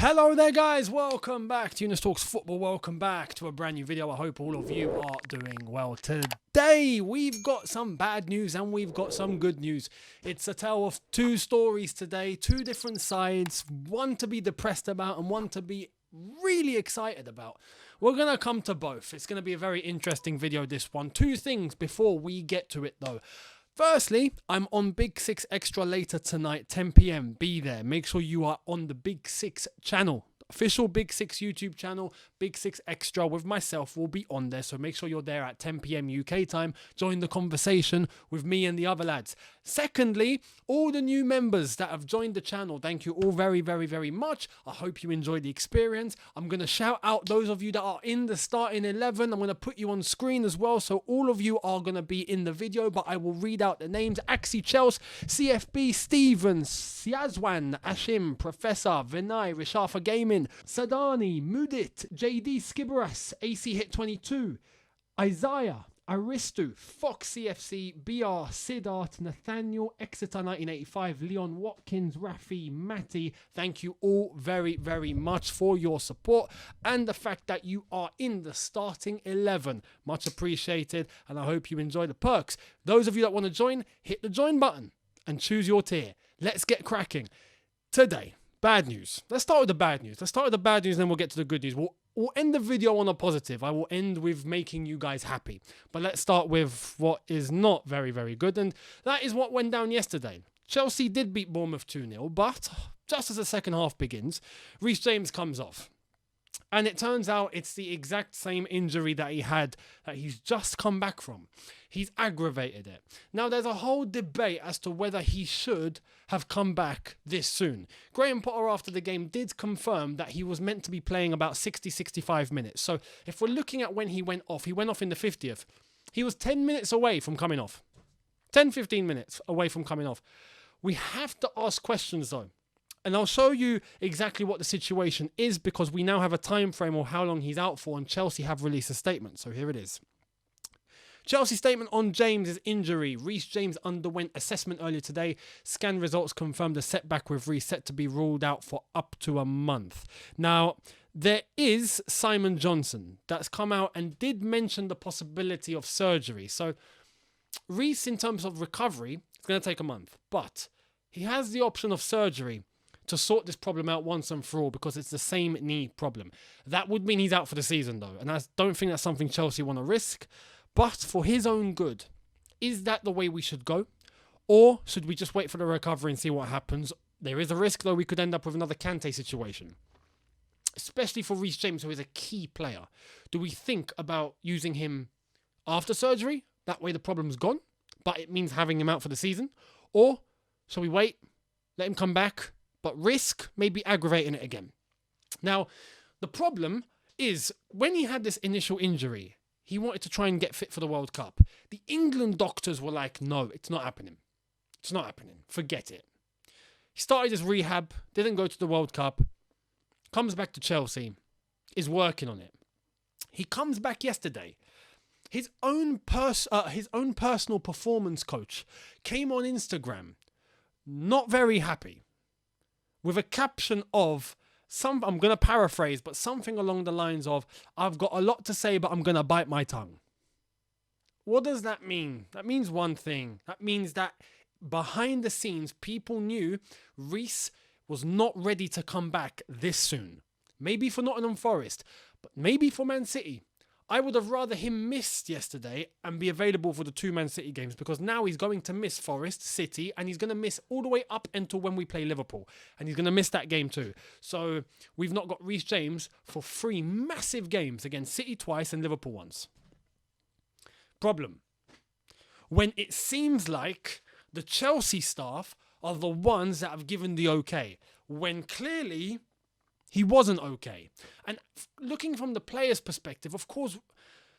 Hello there guys, welcome back to Younes Talks Football, welcome back to a brand new video. I hope all of you are doing well. Today we've got some bad news and we've got some good news. It's a tale of two stories today, two different sides, one to be depressed about and one to be really excited about. We're going to come to both. It's going to be a very interesting video, this one. Two things before we get to it though. Firstly, I'm on Big 6 Extra later tonight, 10 p.m. Be there. Make sure you are on the Big 6 channel. Official Big 6 YouTube channel, Big 6 Extra with myself will be on there. So make sure you're there at 10 p.m. UK time. Join the conversation with me and the other lads. Secondly, all the new members that have joined the channel, thank you all very, very, very much. I hope you enjoyed the experience. I'm going to shout out those of you that are in the starting 11. I'm going to put you on screen as well. So all of you are going to be in the video, but I will read out the names. Axie Chels, CFB, Stevens, Siazwan, Ashim, Professor, Vinay, Rishafa Gaming, Sadani, Mudit, JD Skibberas, AC Hit 22, Isaiah, Aristu, Fox CFC, BR, Siddharth, Nathaniel, Exeter 1985, Leon Watkins, Rafi, Matty. Thank you all very, very much for your support and the fact that you are in the starting 11. Much appreciated, and I hope you enjoy the perks. Those of you that want to join, hit the join button and choose your tier. Let's get cracking. Today, bad news. Let's start with the bad news. And then we'll get to the good news. We'll end the video on a positive. I will end with making you guys happy. But let's start with what is not very, very good. And that is what went down yesterday. Chelsea did beat Bournemouth 2-0. But just as the second half begins, Reece James comes off. And it turns out it's the exact same injury that he had that he's just come back from. He's aggravated it. Now, there's a whole debate as to whether he should have come back this soon. Graham Potter, after the game, did confirm that he was meant to be playing about 60-65 minutes. So if we're looking at when he went off in the 50th. He was 10 minutes away from coming off. 10-15 minutes away from coming off. We have to ask questions, though. And I'll show you exactly what the situation is because we now have a time frame of how long he's out for, and Chelsea have released a statement. So here it is. Chelsea statement on James' injury. Reece James underwent assessment earlier today. Scan results confirmed a setback with Reece set to be ruled out for up to a month. Now, there is Simon Johnson that's come out and did mention the possibility of surgery. So Reece, in terms of recovery, it's going to take a month. But he has the option of surgery to sort this problem out once and for all because it's the same knee problem. That would mean he's out for the season though, and I don't think that's something Chelsea want to risk. But for his own good, is that the way we should go? Or should we just wait for the recovery and see what happens? There is a risk though we could end up with another Kante situation, especially for Reece James, who is a key player. Do we think about using him after surgery? That way the problem's gone, but it means having him out for the season. Or shall we wait, let him come back, but risk maybe aggravating it again? Now, the problem is when he had this initial injury, he wanted to try and get fit for the World Cup. The England doctors were like, no, it's not happening. It's not happening. Forget it. He started his rehab, didn't go to the World Cup, comes back to Chelsea, is working on it. He comes back yesterday. His own personal performance coach came on Instagram, not very happy, with a caption of I'm going to paraphrase, but something along the lines of, I've got a lot to say, but I'm going to bite my tongue. What does that mean? That means one thing. That means that behind the scenes, people knew Reece was not ready to come back this soon. Maybe for Nottingham Forest, but maybe for Man City. I would have rather him missed yesterday and be available for the two Man City games because now he's going to miss Forest, City, and he's going to miss all the way up until when we play Liverpool. And he's going to miss that game too. So we've not got Reece James for 3 massive games against City twice and Liverpool once. Problem. When it seems like the Chelsea staff are the ones that have given the okay, when clearly he wasn't okay. And looking from the player's perspective, of course,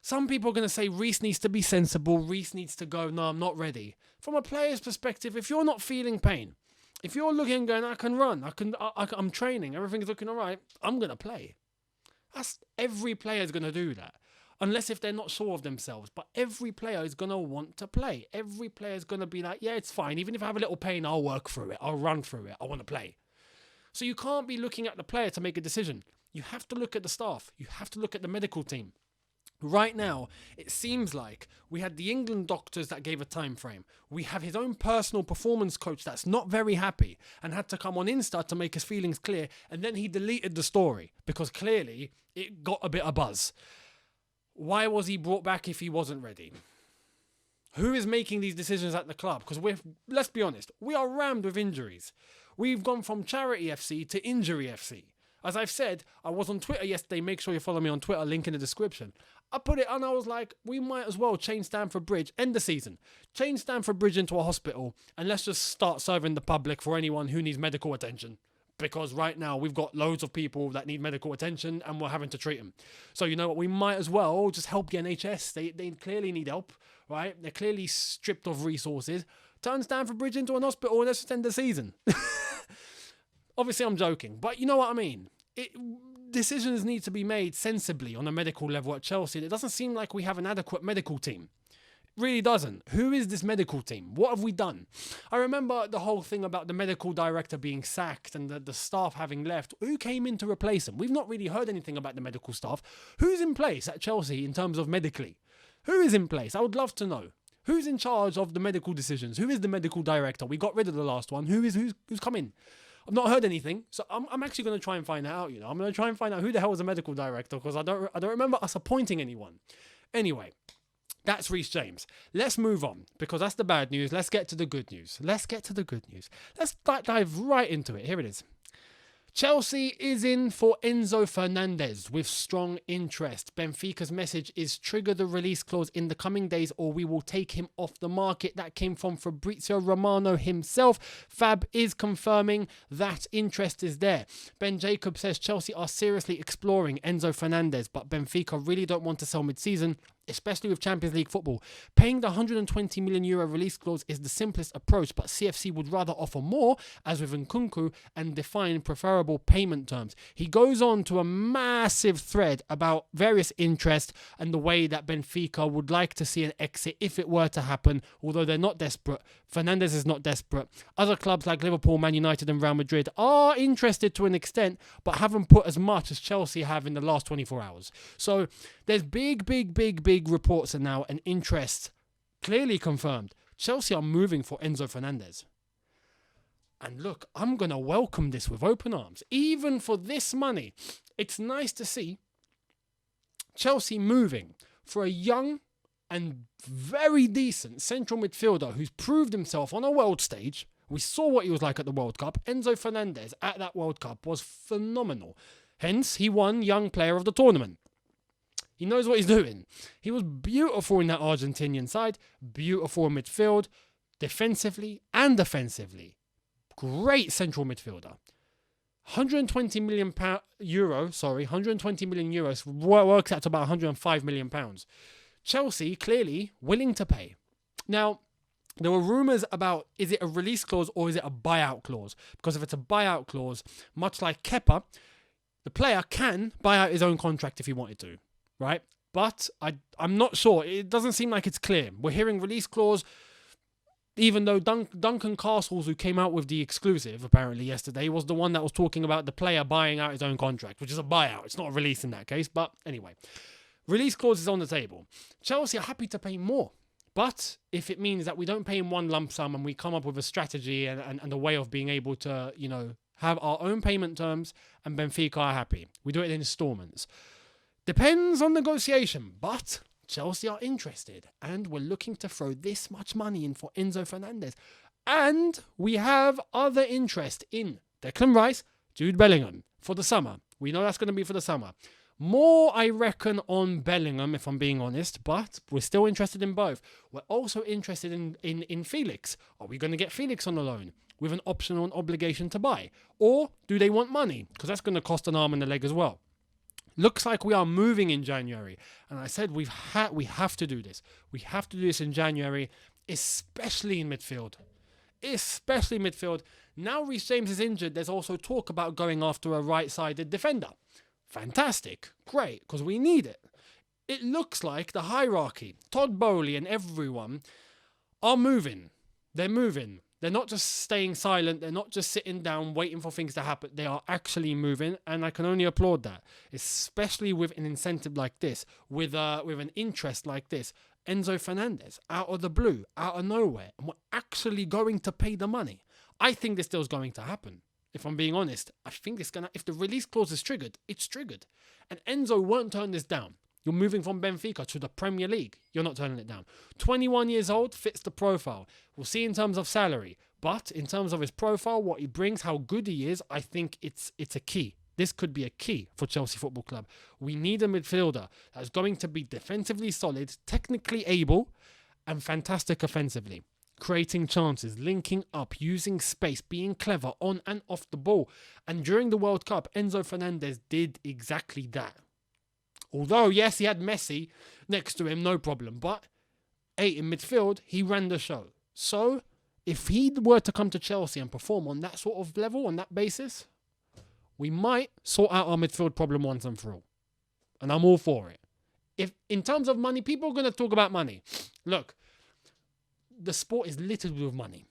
some people are going to say Reece needs to be sensible. Reece needs to go, no, I'm not ready. From a player's perspective, if you're not feeling pain, if you're looking and going, I can run, I'm training, everything's looking all right, I'm going to play. Every player is going to do that. Unless if they're not sure of themselves. But every player is going to want to play. Every player is going to be like, yeah, it's fine. Even if I have a little pain, I'll work through it. I'll run through it. I want to play. So you can't be looking at the player to make a decision. You have to look at the staff. You have to look at the medical team. Right now, it seems like we had the England doctors that gave a time frame. We have his own personal performance coach that's not very happy and had to come on Insta to make his feelings clear. And then he deleted the story because clearly it got a bit of buzz. Why was he brought back if he wasn't ready? Who is making these decisions at the club? Because let's be honest, we are rammed with injuries. We've gone from charity FC to injury FC. As I've said, I was on Twitter yesterday. Make sure you follow me on Twitter, link in the description. I put it on, I was like, we might as well change Stamford Bridge, end the season. Change Stamford Bridge into a hospital and let's just start serving the public for anyone who needs medical attention. Because right now we've got loads of people that need medical attention and we're having to treat them. So you know what, we might as well just help the NHS. They clearly need help, right? They're clearly stripped of resources. Turn Stamford Bridge into an hospital and let's just end the season. Obviously I'm joking, but you know what I mean. Decisions need to be made sensibly on a medical level at Chelsea. It doesn't seem like we have an adequate medical team. It really doesn't. Who is this medical team? What have we done? I remember the whole thing about the medical director being sacked and the staff having left. Who came in to replace him? We've not really heard anything about the medical staff. Who's in place at Chelsea in terms of medically? Who is in place? I would love to know. Who's in charge of the medical decisions? Who is the medical director? We got rid of the last one. Who's come in? I've not heard anything, so I'm actually going to try and find that out. I'm going to try and find out who the hell was the medical director because I don't remember us appointing anyone. Anyway, that's Reece James. Let's move on because that's the bad news. Let's get to the good news. Let's dive right into it. Here it is. Chelsea is in for Enzo Fernandez with strong interest. Benfica's message is trigger the release clause in the coming days or we will take him off the market. That came from Fabrizio Romano himself. Fab is confirming that interest is there. Ben Jacob says Chelsea are seriously exploring Enzo Fernandez, but Benfica really don't want to sell mid-season, especially with Champions League football. Paying the €120 million release clause is the simplest approach, but CFC would rather offer more, as with Nkunku, and define preferable payment terms. He goes on to a massive thread about various interests and the way that Benfica would like to see an exit if it were to happen, although they're not desperate. Fernandez is not desperate. Other clubs like Liverpool, Man United and Real Madrid are interested to an extent, but haven't put as much as Chelsea have in the last 24 hours. So there's big reports and now an interest clearly confirmed. Chelsea are moving for Enzo Fernandez. And look, I'm going to welcome this with open arms. Even for this money, it's nice to see Chelsea moving for a young and very decent central midfielder who's proved himself on a world stage. We saw what he was like at the World Cup. Enzo Fernandez at that World Cup was phenomenal. Hence, he won Young Player of the Tournament. He knows what he's doing. He was beautiful in that Argentinian side, beautiful in midfield, defensively and offensively. Great central midfielder. 120 million euros works out to about 105 million pounds. Chelsea clearly willing to pay. Now, there were rumours about is it a release clause or is it a buyout clause? Because if it's a buyout clause, much like Kepa, the player can buy out his own contract if he wanted to, right? But I'm not sure. It doesn't seem like it's clear. We're hearing release clause, even though Duncan Castles, who came out with the exclusive apparently yesterday, was the one that was talking about the player buying out his own contract, which is a buyout. It's not a release in that case. But anyway, release clause is on the table. Chelsea are happy to pay more. But if it means that we don't pay him one lump sum and we come up with a strategy and a way of being able to, have our own payment terms and Benfica are happy. We do it in installments. Depends on negotiation, but Chelsea are interested and we're looking to throw this much money in for Enzo Fernandez. And we have other interest in Declan Rice, Jude Bellingham for the summer. We know that's going to be for the summer. More, I reckon, on Bellingham, if I'm being honest, but we're still interested in both. We're also interested in Felix. Are we going to get Felix on the loan with an optional obligation to buy? Or do they want money? Because that's going to cost an arm and a leg as well. Looks like we are moving in January. And I said we have to do this. We have to do this in January, especially in midfield. Especially midfield. Now Reece James is injured, there's also talk about going after a right-sided defender. Fantastic. Great, because we need it. It looks like the hierarchy, Todd Bowley and everyone, are moving. They're moving. They're not just staying silent. They're not just sitting down waiting for things to happen. They are actually moving, and I can only applaud that, especially with an incentive like this, with an interest like this. Enzo Fernandez, out of the blue, out of nowhere, and we're actually going to pay the money. I think this deal's going to happen. If I'm being honest, I think it's gonna. If the release clause is triggered, it's triggered, and Enzo won't turn this down. You're moving from Benfica to the Premier League. You're not turning it down. 21 years old, fits the profile. We'll see in terms of salary. But in terms of his profile, what he brings, how good he is, I think it's a key. This could be a key for Chelsea Football Club. We need a midfielder that's going to be defensively solid, technically able, and fantastic offensively. Creating chances, linking up, using space, being clever on and off the ball. And during the World Cup, Enzo Fernandez did exactly that. Although, yes, he had Messi next to him, no problem. But, in midfield, he ran the show. So, if he were to come to Chelsea and perform on that sort of level, on that basis, we might sort out our midfield problem once and for all. And I'm all for it. If in terms of money, people are going to talk about money. Look, the sport is littered with money.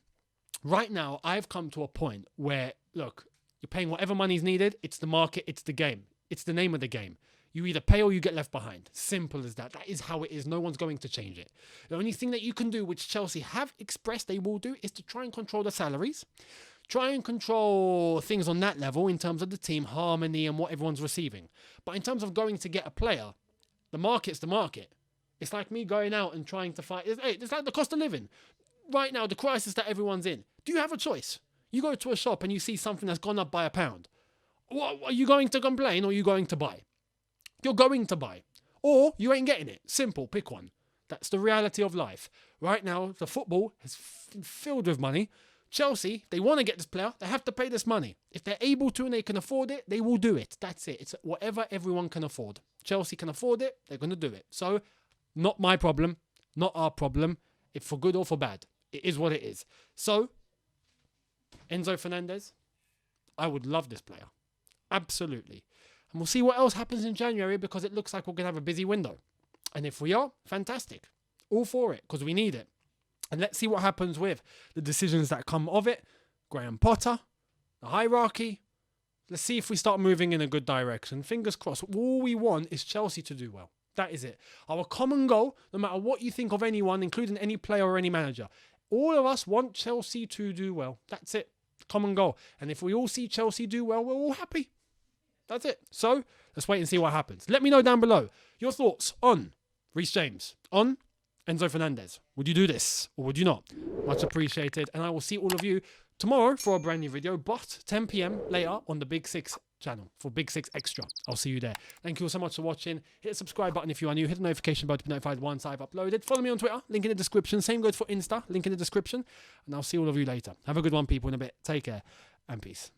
Right now, I've come to a point where, look, you're paying whatever money's needed. It's the market. It's the game. It's the name of the game. You either pay or you get left behind. Simple as that. That is how it is. No one's going to change it. The only thing that you can do, which Chelsea have expressed they will do, is to try and control the salaries. Try and control things on that level in terms of the team harmony and what everyone's receiving. But in terms of going to get a player, the market's the market. It's like me going out and trying to fight. It's like the cost of living. Right now, the crisis that everyone's in. Do you have a choice? You go to a shop and you see something that's gone up by £1. What, are you going to complain or are you going to buy? You're going to buy. Or you ain't getting it. Simple, pick one. That's the reality of life. Right now, the football is filled with money. Chelsea, they want to get this player. They have to pay this money. If they're able to and they can afford it, they will do it. That's it. It's whatever everyone can afford. Chelsea can afford it. They're going to do it. So, not my problem. Not our problem. If for good or for bad. It is what it is. So, Enzo Fernandez, I would love this player. Absolutely. And we'll see what else happens in January because it looks like we're going to have a busy window. And if we are, fantastic. All for it because we need it. And let's see what happens with the decisions that come of it. Graham Potter, the hierarchy. Let's see if we start moving in a good direction. Fingers crossed. All we want is Chelsea to do well. That is it. Our common goal, no matter what you think of anyone, including any player or any manager, all of us want Chelsea to do well. That's it. Common goal. And if we all see Chelsea do well, we're all happy. That's it. So, let's wait and see what happens. Let me know down below your thoughts on Reece James, on Enzo Fernandez. Would you do this or would you not? Much appreciated. And I will see all of you tomorrow for a brand new video, but 10 p.m. later on the Big Six channel for Big Six Extra. I'll see you there. Thank you all so much for watching. Hit the subscribe button if you are new. Hit the notification bell to be notified once I've uploaded. Follow me on Twitter. Link in the description. Same goes for Insta. Link in the description. And I'll see all of you later. Have a good one, people, in a bit. Take care and peace.